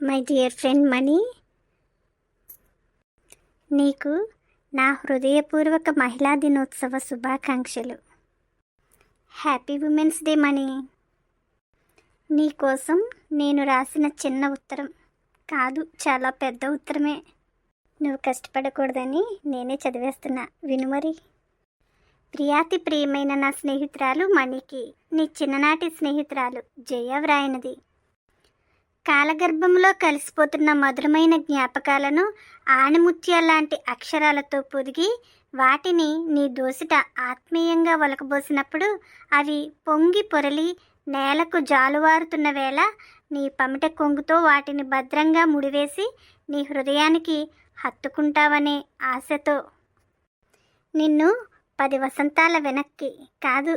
My dear friend మణి, నీకు నా హృదయపూర్వక మహిళా దినోత్సవ శుభాకాంక్షలు. హ్యాపీ ఉమెన్స్ డే మణి. నీకోసం నేను రాసిన చిన్న ఉత్తరం కాదు, చాలా పెద్ద ఉత్తరమే. నువ్వు కష్టపడకూడదని నేనే చదివేస్తున్నా, విను మరి. ప్రియాతి ప్రియమైన నా స్నేహితురాలు మణికి నీ చిన్ననాటి స్నేహితురాలు జయ వ్రాయినది. కాలగర్భంలో కలిసిపోతున్న మధురమైన జ్ఞాపకాలను ఆణిముత్యాలాంటి అక్షరాలతో పొదిగి వాటిని నీ దోసిట ఆత్మీయంగా ఒలకబోసినప్పుడు అవి పొంగి పొరలి నేలకు జాలువారుతున్న వేళ నీ పమిట కొంగుతో వాటిని భద్రంగా ముడివేసి నీ హృదయానికి హత్తుకుంటావనే ఆశతో నిన్ను 10 వసంతాల వెనక్కి కాదు,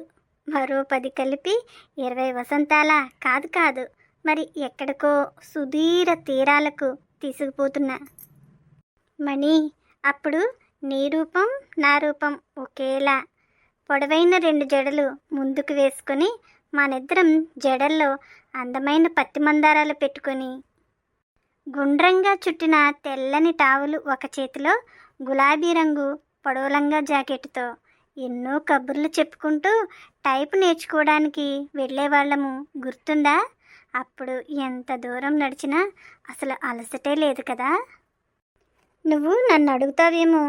మరో 10 కలిపి 20 వసంతాల కాదు మరి ఎక్కడికో సుదీర తీరాలకు తీసుకుపోతున్నా మణి. అప్పుడు నీ రూపం నా రూపం ఒకేలా పొడవైన 2 జడలు ముందుకు వేసుకొని మనిద్దరం జడల్లో అందమైన పత్తి మందారాలు పెట్టుకొని గుండ్రంగా చుట్టిన తెల్లని టావులు ఒక చేతిలో గులాబీ రంగు పొడవులంగా జాకెట్తో ఎన్నో కబుర్లు చెప్పుకుంటూ టైపు నేర్చుకోవడానికి వెళ్ళేవాళ్ళము, గుర్తుందా? అప్పుడు ఎంత దూరం నడిచినా అసలు అలసటే లేదు కదా. నువ్వు నన్ను అడుగుతావేమో,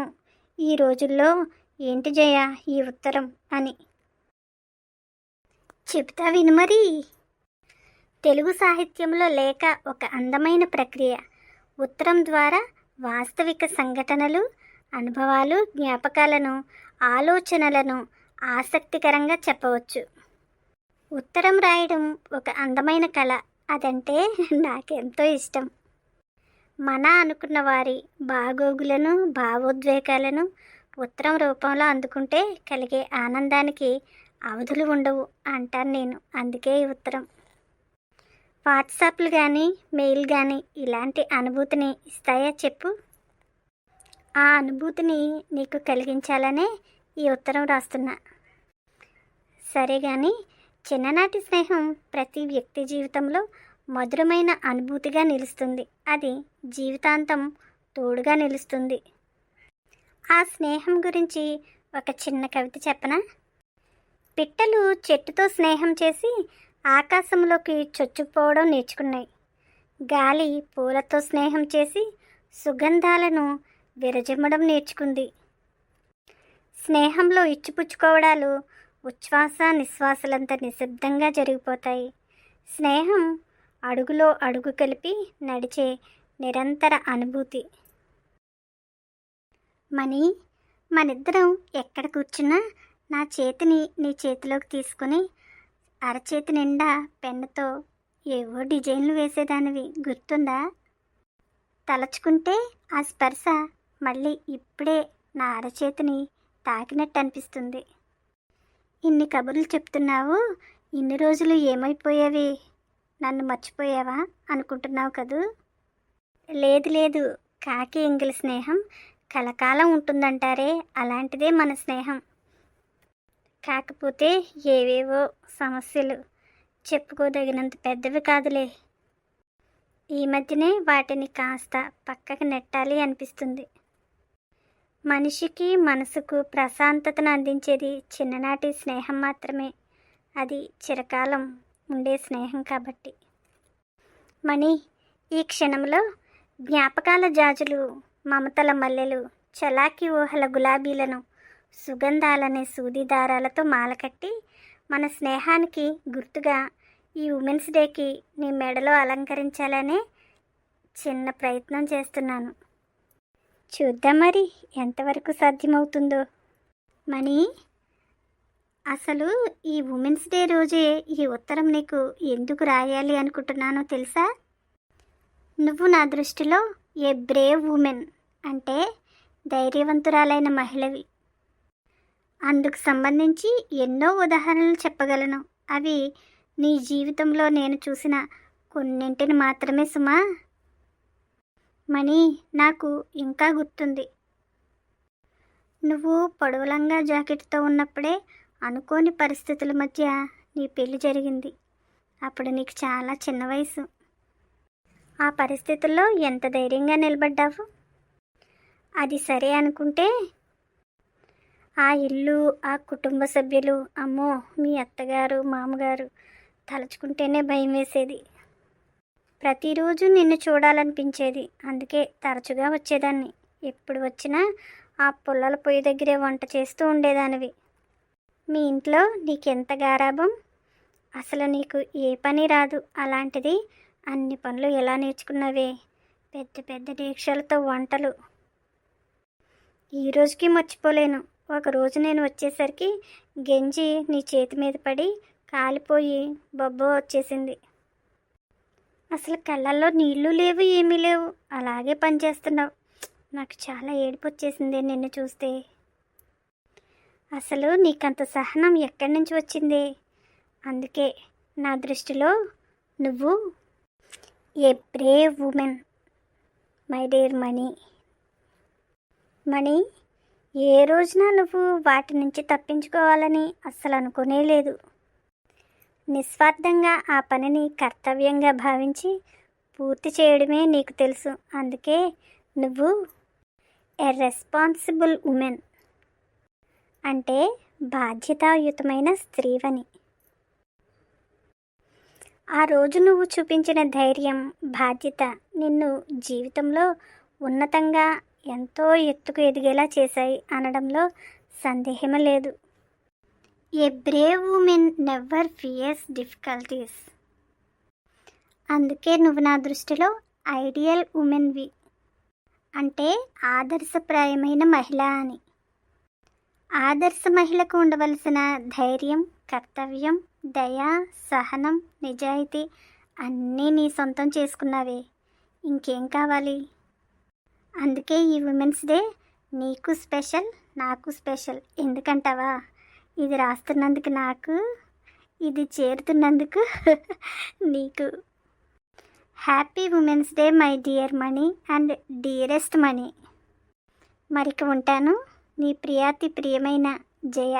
ఈ రోజుల్లో ఏంటి జయ ఈ ఉత్తరం అని. చెప్తా విను మరి. తెలుగు సాహిత్యంలో లేఖ ఒక అందమైన ప్రక్రియ. ఉత్తరం ద్వారా వాస్తవిక సంఘటనలు, అనుభవాలు, జ్ఞాపకాలను, ఆలోచనలను ఆసక్తికరంగా చెప్పవచ్చు. ఉత్తరం రాయడం ఒక అందమైన కళ. అదంటే నాకెంతో ఇష్టం. మన అనుకున్న వారి బాగోగులను, భావోద్వేగాలను ఉత్తరం రూపంలో అందుకుంటే కలిగే ఆనందానికి అవధులు ఉండవు అంటాను నేను. అందుకే ఈ ఉత్తరం. వాట్సాప్లు కానీ మెయిల్ కానీ ఇలాంటి అనుభూతిని ఇస్తాయా చెప్పు? ఆ అనుభూతిని నీకు కలిగించాలనే ఈ ఉత్తరం రాస్తున్నా. సరే కానీ, చిన్ననాటి స్నేహం ప్రతి వ్యక్తి జీవితంలో మధురమైన అనుభూతిగా నిలుస్తుంది. అది జీవితాంతం తోడుగా నిలుస్తుంది. ఆ స్నేహం గురించి ఒక చిన్న కవిత చెప్పనా? పిట్టలు చెట్టుతో స్నేహం చేసి ఆకాశంలోకి చొచ్చుకుపోవడం నేర్చుకున్నాయి. గాలి పూలతో స్నేహం చేసి సుగంధాలను విరజిమ్మడం నేర్చుకుంది. స్నేహంలో ఇచ్చిపుచ్చుకోవడాలు ఉచ్ఛ్వాస నిశ్వాసలంతా నిశ్శబ్దంగా జరిగిపోతాయి. స్నేహం అడుగులో అడుగు కలిపి నడిచే నిరంతర అనుభూతి. మణి, మనిద్దరం ఎక్కడ కూర్చున్నా నా చేతిని నీ చేతిలోకి తీసుకుని అరచేతి నిండా పెన్నుతో ఏవో డిజైన్లు వేసేదానివి, గుర్తుందా? తలచుకుంటే ఆ స్పర్శ మళ్ళీ ఇప్పుడే నా అరచేతిని తాకినట్టు అనిపిస్తుంది. ఇన్ని కబుర్లు చెప్తున్నావు, ఇన్ని రోజులు ఏమైపోయావి? నన్ను మర్చిపోయావా అనుకుంటున్నావు కదూ? లేదు, కాకి ఎంగిలి స్నేహం కలకాలం ఉంటుందంటారే, అలాంటిదే మన స్నేహం. కాకపోతే ఏవేవో సమస్యలు, చెప్పుకోదగినంత పెద్దవి కాదులే. ఈ మధ్యనే వాటిని కాస్త పక్కకి నెట్టాలి అనిపిస్తుంది. మనిషికి మనసుకు ప్రశాంతతను అందించేది చిన్ననాటి స్నేహం మాత్రమే. అది చిరకాలం ఉండే స్నేహం కాబట్టి. మణి, ఈ క్షణంలో జ్ఞాపకాల జాజులు, మమతల మల్లెలు, చలాకీ ఊహల గులాబీలను, సుగంధాలనే సూది దారాలతో మాలకట్టి మన స్నేహానికి గుర్తుగా ఈ ఉమెన్స్ డేకి నీ మెడలో అలంకరించాలనే చిన్న ప్రయత్నం చేస్తున్నాను. చూద్దాం మరి ఎంతవరకు సాధ్యమవుతుందో. మణి, అసలు ఈ ఉమెన్స్ డే రోజే ఈ ఉత్తరం నీకు ఎందుకు రాయాలి అనుకుంటున్నానో తెలుసా? నువ్వు నా దృష్టిలో ఏ బ్రేవ్ ఉమెన్, అంటే ధైర్యవంతురాలైన మహిళవి. అందుకు సంబంధించి ఎన్నో ఉదాహరణలు చెప్పగలను. అవి నీ జీవితంలో నేను చూసిన కొన్నింటిని మాత్రమే సుమా. మణి, నాకు ఇంకా గుర్తుంది, నువ్వు పొడవులంగా జాకెట్తో ఉన్నప్పుడే అనుకోని పరిస్థితుల మధ్య నీ పెళ్లి జరిగింది. అప్పుడు నీకు చాలా చిన్న వయసు. ఆ పరిస్థితుల్లో ఎంత ధైర్యంగా నిలబడ్డావు. అది సరే అనుకుంటే ఆ ఇల్లు, ఆ కుటుంబ సభ్యులు, అమ్మో మీ అత్తగారు మామగారు తలుచుకుంటేనే భయం వేసేది. ప్రతిరోజు నిన్ను చూడాలనిపించేది. అందుకే తరచుగా వచ్చేదాన్ని. ఎప్పుడు వచ్చినా ఆ పుల్లల పొయ్యి దగ్గరే వంట చేస్తూ ఉండేదానివి. మీ ఇంట్లో నీకెంత గారాబం. అసలు నీకు ఏ పని రాదు. అలాంటిది అన్ని పనులు ఎలా నేర్చుకున్నావే. పెద్ద పెద్ద దీక్షలతో వంటలు. ఈ రోజుకి మర్చిపోలేను. ఒకరోజు నేను వచ్చేసరికి గెంజి నీ చేతి మీద పడి కాలిపోయి బొబ్బ వచ్చేసింది. అసలు కళ్ళల్లో నీళ్లు లేవు, ఏమీ లేవు. అలాగే పనిచేస్తున్నావు. నాకు చాలా ఏడుపు వచ్చేసింది నిన్ను చూస్తే. అసలు నీకంత సహనం ఎక్కడి నుంచి వచ్చింది. అందుకే నా దృష్టిలో నువ్వు a brave women my dear Mani. Mani, ఏ రోజున నువ్వు వాటి నుంచి తప్పించుకోవాలని అస్సలు అనుకునే లేదు. నిస్వార్థంగా ఆ పనిని కర్తవ్యంగా భావించి పూర్తి చేయడమే నీకు తెలుసు. అందుకే నువ్వు ఏ రెస్పాన్సిబుల్ ఉమెన్, అంటే బాధ్యతాయుతమైన స్త్రీవని. ఆ రోజు నువ్వు చూపించిన ధైర్యం, బాధ్యత నిన్ను జీవితంలో ఉన్నతంగా ఎంతో ఎత్తుకు ఎదిగేలా చేశాయి అనడంలో సందేహం లేదు. ఏ brave women never fears difficulties. అందుకే నువ్వు నా దృష్టిలో ఐడియల్ ఉమెన్వి, అంటే ఆదర్శప్రాయమైన మహిళ అని. ఆదర్శ మహిళకు ఉండవలసిన ధైర్యం, కర్తవ్యం, దయ, సహనం, నిజాయితీ అన్నీ నీ సొంతం చేసుకున్నావే. ఇంకేం కావాలి. అందుకే ఈ ఉమెన్స్ డే నీకు స్పెషల్, నాకు స్పెషల్. ఎందుకంటావా, ఇది రాస్తున్నందుకు నాకు, ఇది చేరుతున్నందుకు నీకు. Happy women's day my dear Mani and dearest Mani. మరిక ఉంటాను. నీ ప్రియాతి ప్రియమైన జయ.